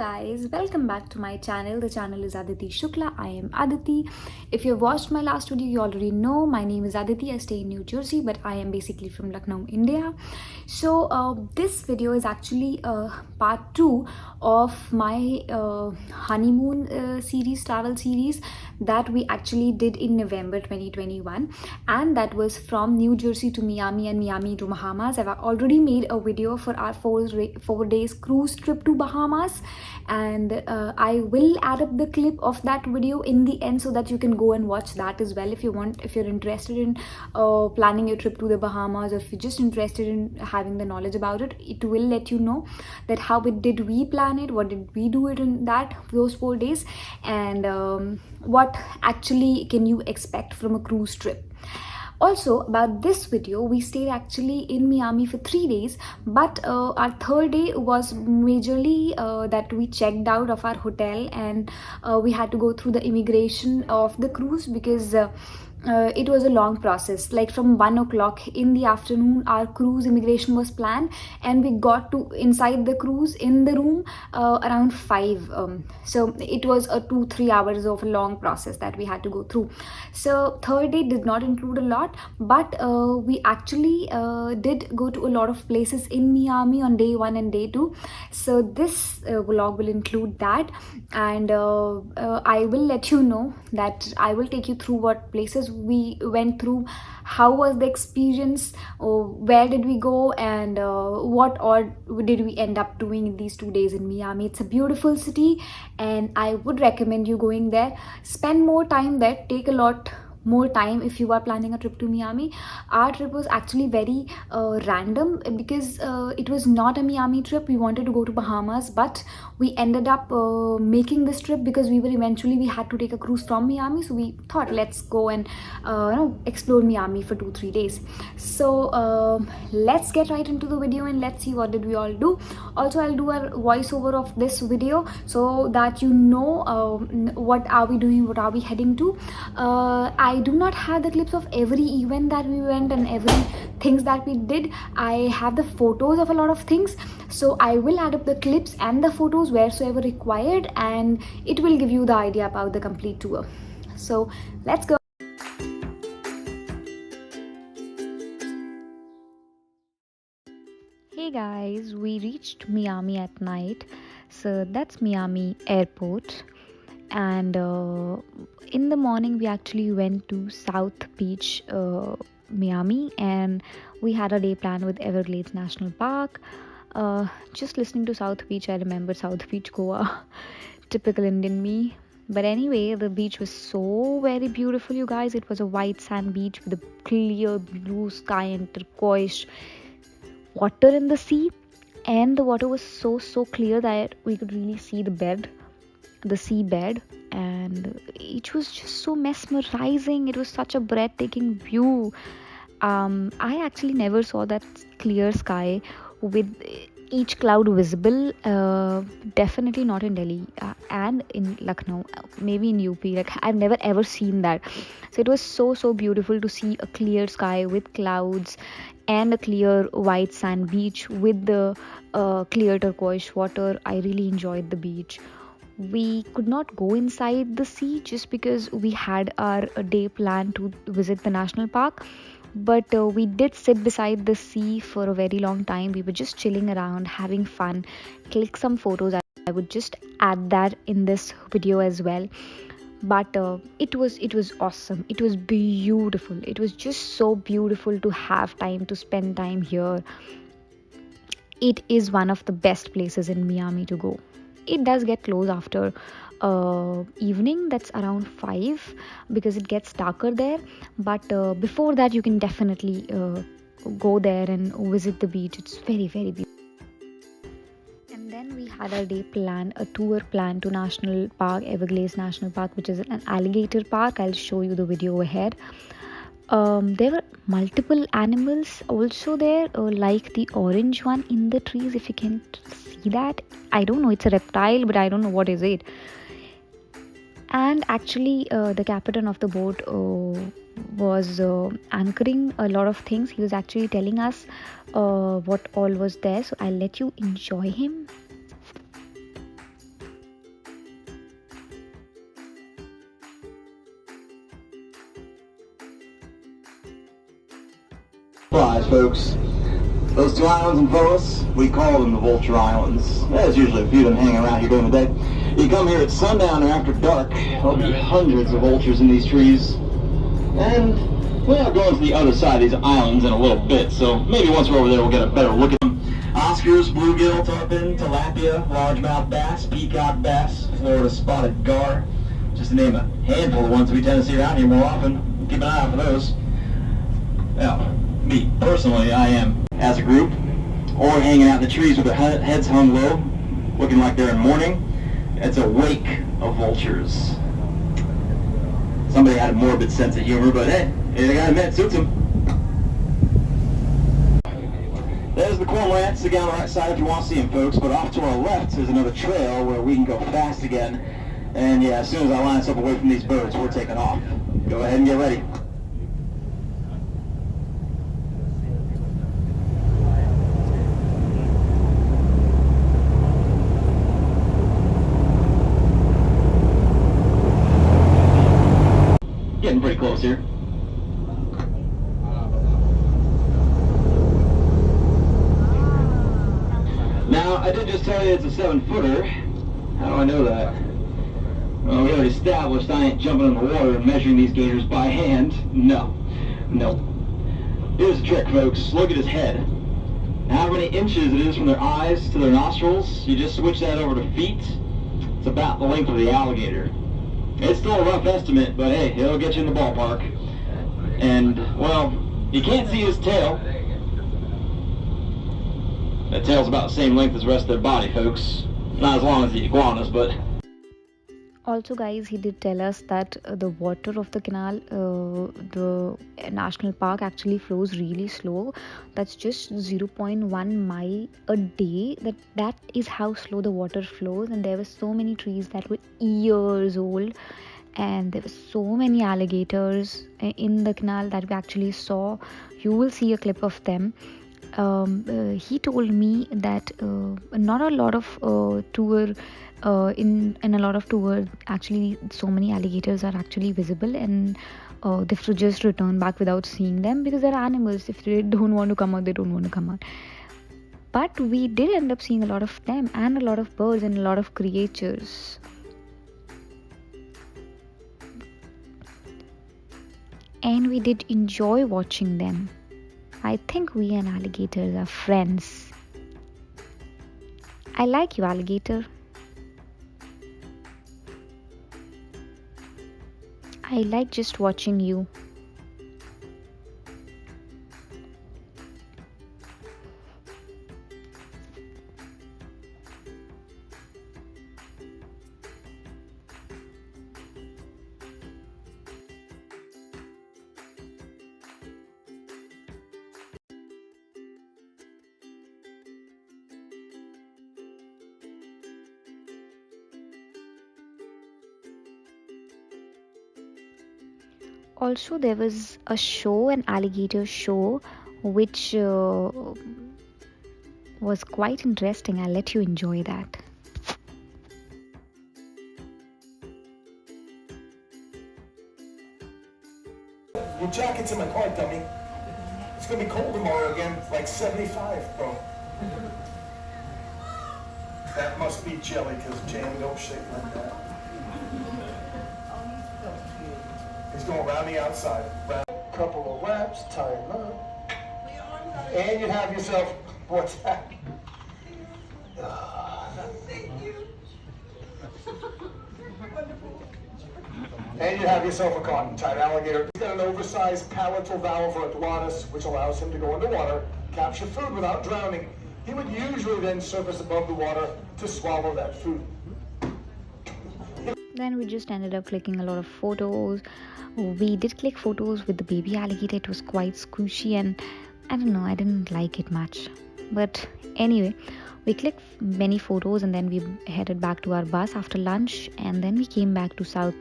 guys, welcome back to my channel. The channel is ADITI Shukla. I am Aditi. If you watched my last video, you already know my name is Aditi. I stay in New Jersey, but I am basically from Lucknow, India. So this video is actually part 2 of my honeymoon travel series that we actually did in November 2021, and that was from New Jersey to Miami and Miami to Bahamas. I've already made a video for our 4 days cruise trip to Bahamas, and I will add up the clip of that video in the end so that you can go and watch that as well if you want, if you're interested in planning your trip to the Bahamas, or if you're just interested in having the knowledge about it. It will let you know that how did we plan it, what did we do it in those 4 days, and what actually can you expect from a cruise trip. Also, about this video, we stayed actually in Miami for 3 days, but our third day was majorly that we checked out of our hotel, and we had to go through the immigration of the cruise because it was a long process. Like from 1 o'clock in the afternoon, our cruise immigration was planned, and we got to inside the cruise in the room around 5. So it was a 2-3 hours of a long process that we had to go through. So third day did not include a lot, but we actually did go to a lot of places in Miami on day 1 and day 2. So this vlog will include that, and I will let you know that I will take you through what places we went through, how was the experience, where did we go, and what all did we end up doing in these 2 days in Miami. It's a beautiful city, and I would recommend you going there. Spend more time there, take a lot more time if you are planning a trip to Miami. Our trip was actually very random because it was not a Miami trip. We wanted to go to Bahamas, but we ended up making this trip because we had to take a cruise from Miami, so we thought let's go and explore Miami for 2-3 days. So let's get right into the video and let's see what did we all do. Also, I'll do a voiceover of this video so that you know what are we doing, what are we heading to. I do not have the clips of every event that we went and every things that we did. I have the photos of a lot of things, so I will add up the clips and the photos wheresoever required, and it will give you the idea about the complete tour. So let's go. Hey guys, we reached Miami at night. So that's Miami airport, and in the morning we actually went to South Beach, Miami, and we had a day plan with Everglades National Park. Just listening to South Beach, I remember South Beach, Goa. Typical Indian me. But anyway, the beach was so very beautiful, you guys. It was a white sand beach with a clear blue sky and turquoise water in the sea, and the water was so clear that we could really see the seabed, and it was just so mesmerizing. It was such a breathtaking view. I actually never saw that clear sky with each cloud visible. Definitely not in Delhi and in Lucknow, maybe in UP. Like, I've never ever seen that. So it was so beautiful to see a clear sky with clouds and a clear white sand beach with the clear turquoise water. I really enjoyed the beach. We could not go inside the sea just because we had our day plan to visit the national park, but we did sit beside the sea for a very long time. We were just chilling around, having fun, click some photos. I would just add that in this video as well. But it was awesome. It was beautiful. It was just so beautiful to have time to spend time here. It is one of the best places in Miami to go. It does get closed after evening, that's around 5, because it gets darker there, but before that you can definitely go there and visit the beach. It's very beautiful. And then we had a tour plan to National Park, Everglades National Park, which is an alligator park. I'll show you the video ahead. There were multiple animals also there, like the orange one in the trees, if you can see that. I don't know, it's a reptile, but I don't know what is it. And actually the captain of the boat was anchoring a lot of things. He was actually telling us what all was there, so I'll let you enjoy him. Flies, folks. Those two islands in front of us, we call them the Vulture Islands. There's usually a few of them hanging around here during the day. You come here at sundown or after dark, there'll be hundreds of vultures in these trees. And we're going to the other side of these islands in a little bit, so maybe once we're over there we'll get a better look at them. Oscars, bluegill, tarpon, tilapia, largemouth bass, peacock bass, Florida spotted gar. Just to name a handful of ones that we tend to see around here more often. Keep an eye out for those. Now, me personally, I am as a group, or hanging out in the trees with their heads hung low, looking like they're in mourning. It's a wake of vultures. Somebody had a morbid sense of humor, but hey, I gotta admit, it suits them. There's the cormorants again on the right side if you want to see them, folks, but off to our left is another trail where we can go fast again. And yeah, as soon as I line us up away from these birds, we're taking off. Go ahead and get ready. Getting pretty close here. Now, I did just tell you it's a 7-footer. How do I know that? Well, we already established I ain't jumping in the water and measuring these gators by hand. No. Here's the trick, folks. Look at his head. How many inches it is from their eyes to their nostrils, you just switch that over to feet. It's about the length of the alligator. It's still a rough estimate, but hey, it'll get you in the ballpark. And, well, you can't see his tail. That tail's about the same length as the rest of their body, folks. Not as long as the iguanas, but... Also, guys, he did tell us that the water of the canal, the national park actually flows really slow. That's just 0.1 mile a day. That is how slow the water flows. And there were so many trees that were years old, and there were so many alligators in the canal that we actually saw. You will see a clip of them. He told me that not a lot of tour in a lot of tours actually so many alligators are actually visible, and they have to just return back without seeing them because they're animals. If they don't want to come out, they don't want to come out. But we did end up seeing a lot of them, and a lot of birds, and a lot of creatures. And we did enjoy watching them. I think we and alligators are friends. I like you, alligator. I like just watching you. Also, there was a show, an alligator show, which was quite interesting. I'll let you enjoy that. Your jacket's in my car, dummy. It's gonna be cold tomorrow again, like 75, bro. That must be jelly, because jam don't shake like that. He's going around the outside. Couple of laps, tie him up. And you have yourself, what's that? Thank you. And you have yourself a cotton-tied alligator. He's got an oversized palatal valve or a glottis, which allows him to go underwater, capture food without drowning. He would usually then surface above the water to swallow that food. Then we just ended up clicking a lot of photos. We did click photos with the baby alligator. It was quite squishy, and I don't know, I didn't like it much. But anyway, we clicked many photos, and then we headed back to our bus after lunch, and then we came back to South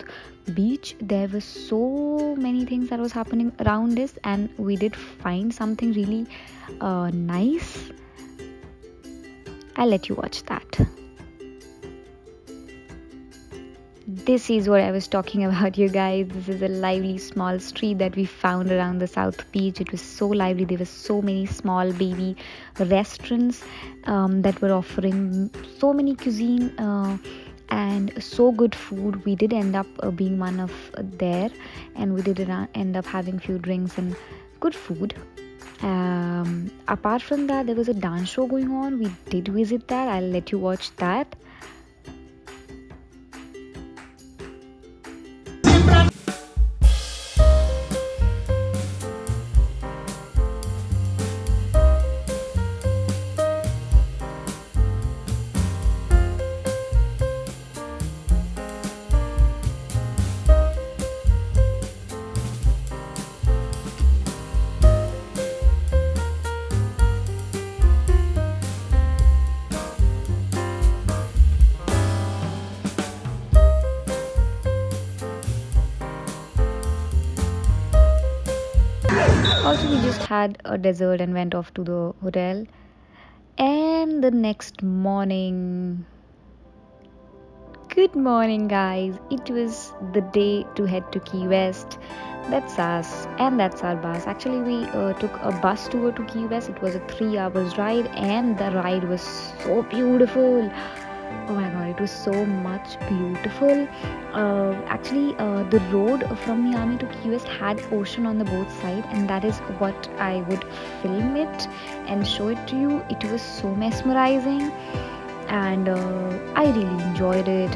Beach. There were so many things that was happening around us, and we did find something really nice. I'll let you watch that. this is what I was talking about, you guys. This is a lively small street that we found around the South Beach. It was so lively. There were so many small baby restaurants that were offering so many cuisine and so good food. We did end up being one of there, and we did end up having few drinks and good food. Apart from that, there was a dance show going on. We did visit that. I'll let you watch that. Also, we just had a dessert and went off to the hotel. And the next morning, good morning, guys. It was the day to head to Key West. That's us, and that's our bus. Actually, we took a bus tour to Key West. It was a 3 hours ride, and the ride was so beautiful. Oh my god, it was so much beautiful. The road from Miami to Key West had ocean on the both side, and that is what I would film it and show it to you. It was so mesmerizing, and I really enjoyed it.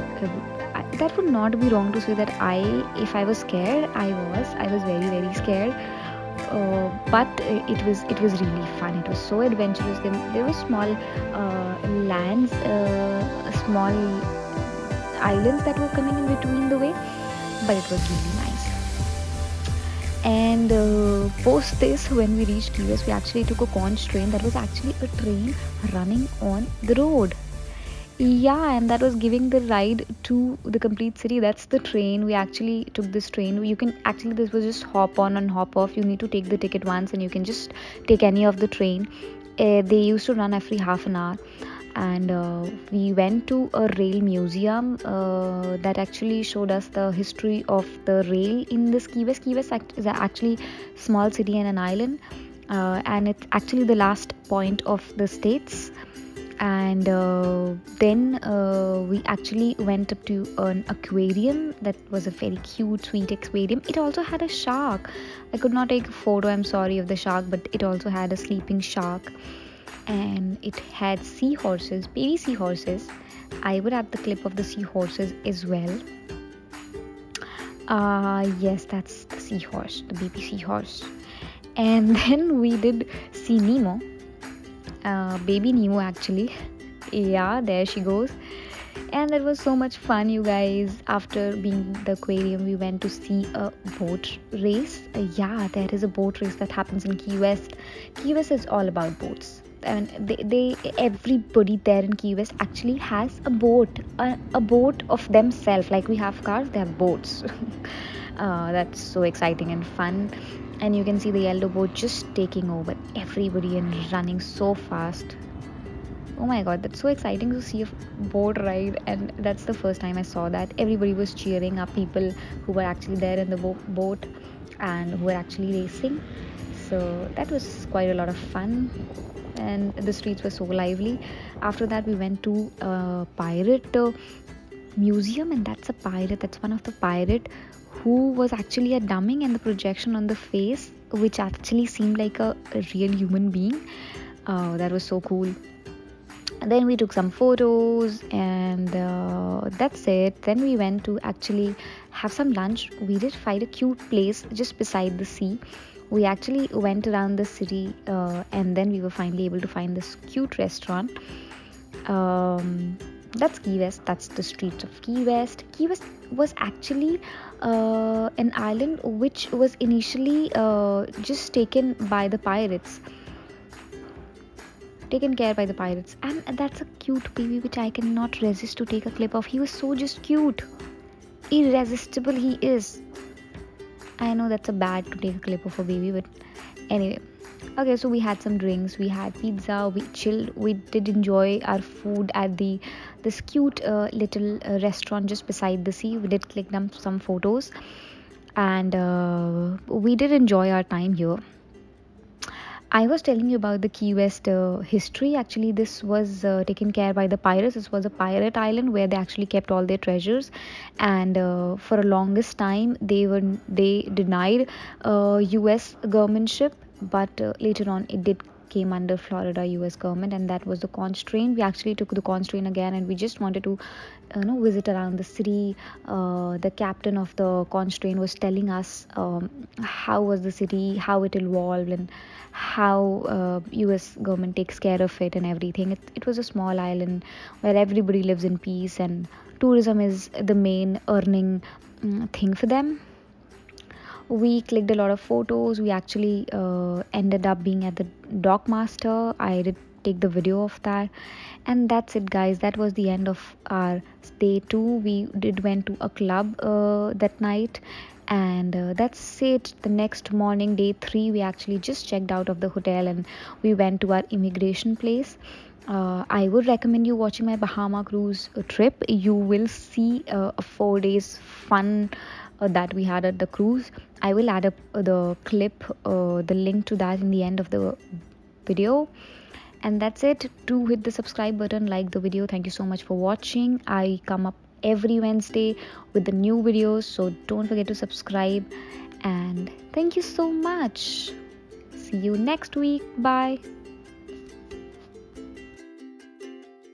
That would not be wrong to say that if I was scared, I was very very scared. But it was really fun. It was so adventurous. There were small lands, small islands that were coming in between the way, but it was really nice. And post this, when we reached Key West, we actually took a conch train. That was actually a train running on the road. Yeah, and that was giving the ride to the complete city. That's the train. We actually took this train. You can actually, this was just hop on and hop off. You need to take the ticket once, and you can just take any of the train. They used to run every half an hour. And we went to a rail museum that actually showed us the history of the rail in this Key West. Key West is actually small city and an island, and it's actually the last point of the states. And then we actually went up to an aquarium. That was a very cute, sweet aquarium. It also had a shark. I could not take a photo, I'm sorry, of the shark, but it also had a sleeping shark. And it had seahorses, baby seahorses. I would add the clip of the seahorses as well. Yes, that's the seahorse, the baby seahorse. And then we did see Nemo, baby Nemo actually. Yeah, there she goes. And that was so much fun, you guys. After being in the aquarium, we went to see a boat race. Yeah, there is a boat race that happens in Key West. Key West is all about boats. I mean, everybody there in Key West actually has a boat of themselves. Like we have cars, they have boats. That's so exciting and fun. And you can see the yellow boat just taking over everybody and running so fast. Oh my god, that's so exciting to see a boat ride, and that's the first time I saw that. Everybody was cheering up people who were actually there in the boat and who were actually racing. So that was quite a lot of fun, and the streets were so lively. After that, we went to a pirate museum, and that's one of the pirate who was actually a dumming, and the projection on the face which actually seemed like a real human being. That was so cool. And then we took some photos, and that's it. Then we went to actually have some lunch. We did find a cute place just beside the sea. We actually went around the city, and then we were finally able to find this cute restaurant. That's Key West. That's the streets of Key West. Key West was actually an island which was initially just taken by the pirates. Taken care by the pirates. And that's a cute baby which I cannot resist to take a clip of. He was so just cute. Irresistible he is. I know that's a bad to take a clip of a baby, but anyway, Okay, so we had some drinks, we had pizza, we chilled, we did enjoy our food at this cute little restaurant just beside the sea. We did click them some photos, and we did enjoy our time here. I was telling you about the Key West history. Actually, this was taken care by the pirates. This was a pirate island where they actually kept all their treasures, and for a longest time they denied U.S. government ship, but later on it did came under Florida US government, and that was the constraint. We actually took the constraint again, and we just wanted to visit around the city. The captain of the constraint was telling us how was the city, how it evolved, and how US government takes care of it and everything. It was a small island where everybody lives in peace, and tourism is the main earning thing for them. We clicked a lot of photos. We actually ended up being at the dock master. I did take the video of that, and that's it, guys. That was the end of our day 2. We did went to a club that night, and that's it. The next morning, day 3, we actually just checked out of the hotel and we went to our immigration place. I would recommend you watching my Bahama cruise trip. You will see a 4 days fun that we had at the cruise. I will add up the clip, the link to that in the end of the video. And that's it. Do hit the subscribe button, like the video. Thank you so much for watching. I come up every Wednesday with the new videos, so don't forget to subscribe. And thank you so much. See you next week. Bye.